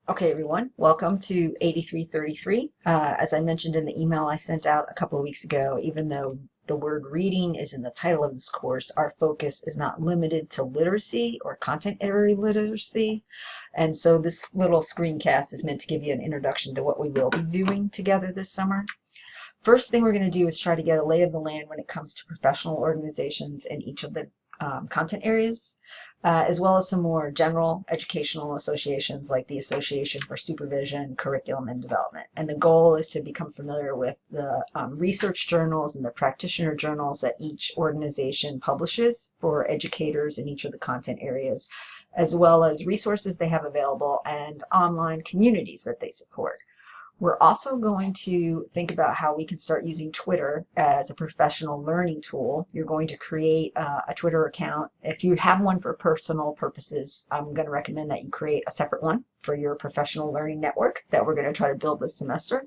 Okay, everyone, welcome to 8333. As I mentioned in the email I sent out a couple of weeks ago, even though the word reading is in the title of this course, our focus is not limited to literacy or content area literacy. And so this little screencast is meant to give you an introduction to what we will be doing together this summer. First thing we're going to do is try to get a lay of the land when it comes to professional organizations in each of the content areas, as well as some more general educational associations like the Association for Supervision, Curriculum, and Development. And the goal is to become familiar with the research journals and the practitioner journals that each organization publishes for educators in each of the content areas, as well as resources they have available and online communities that they support. We're also going to think about how we can start using Twitter as a professional learning tool. You're going to create a Twitter account. If you have one for personal purposes, I'm going to recommend that you create a separate one for your professional learning network that we're going to try to build this semester.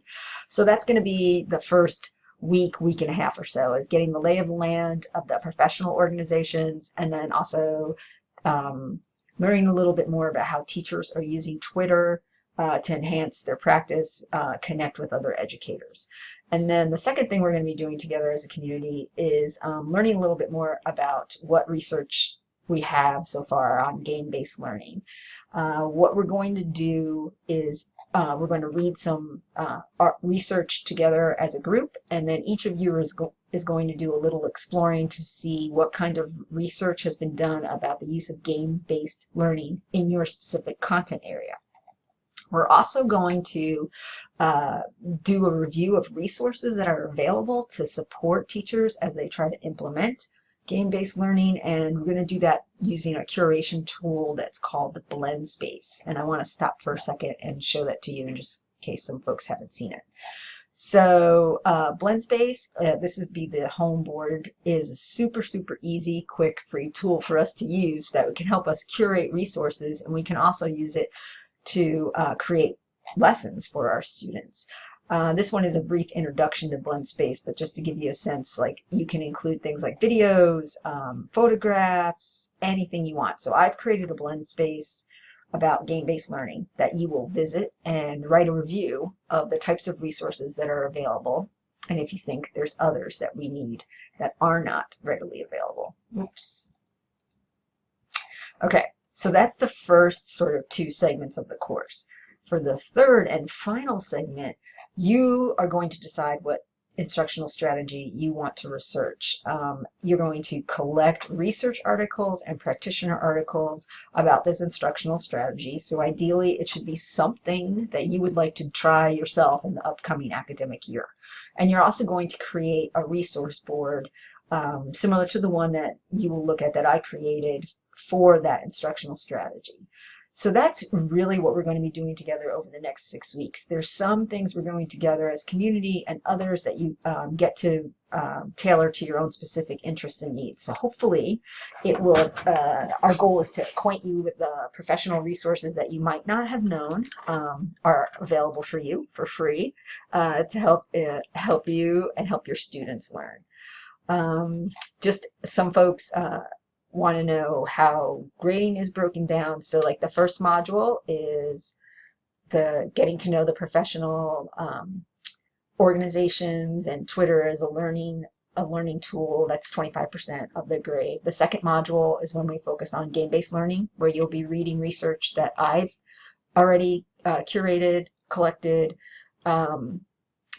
So that's going to be the first week and a half or so, is getting the lay of the land of the professional organizations, and then also learning a little bit more about how teachers are using Twitter to enhance their practice, connect with other educators. And then the second thing we're going to be doing together as a community is learning a little bit more about what research we have so far on game-based learning. What we're going to do is we're going to read some research together as a group, and then each of you is going to do a little exploring to see what kind of research has been done about the use of game-based learning in your specific content area. We're also going to do a review of resources that are available to support teachers as they try to implement game-based learning, and we're going to do that using a curation tool that's called the Blend Space. And I want to stop for a second and show that to you in just case some folks haven't seen it. So Blend Space, this is the home board, is a super easy, quick, free tool for us to use that can help us curate resources, and we can also use it to create lessons for our students. This one is a brief introduction to Blend Space, but just to give you a sense, like you can include things like videos, photographs, anything you want. So I've created a Blend Space about game-based learning that you will visit and write a review of the types of resources that are available, and if you think there's others that we need that are not readily available. Oops. Okay. So that's the first sort of two segments of the course. For the third and final segment, you are going to decide what instructional strategy you want to research. You're going to collect research articles and practitioner articles about this instructional strategy. So ideally, it should be something that you would like to try yourself in the upcoming academic year. And you're also going to create a resource board similar to the one that you will look at that I created for that instructional strategy. So that's really what we're going to be doing together over the next 6 weeks. There's some things we're going together as community, and others that you get to tailor to your own specific interests and needs. So hopefully it will, our goal is to acquaint you with the professional resources that you might not have known are available for you for free to help you and help your students learn. Just some folks want to know how grading is broken down. So like the first module is the getting to know the professional organizations and Twitter as a learning tool. That's 25% of the grade. The second module is when we focus on game-based learning, where you'll be reading research that I've already curated, collected, and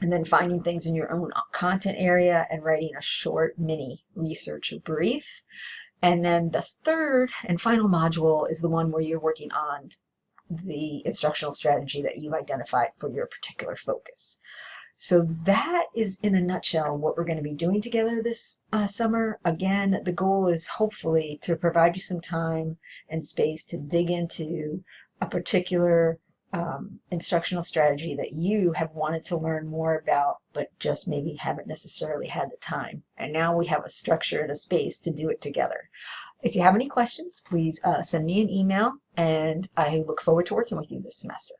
then finding things in your own content area and writing a short mini research brief. And then the third and final module is the one where you're working on the instructional strategy that you've identified for your particular focus. So that is, in a nutshell, what we're going to be doing together this summer. Again, the goal is hopefully to provide you some time and space to dig into a particular instructional strategy that you have wanted to learn more about, but just maybe haven't necessarily had the time. And now we have a structure and a space to do it together. If you have any questions, please send me an email, and I look forward to working with you this semester.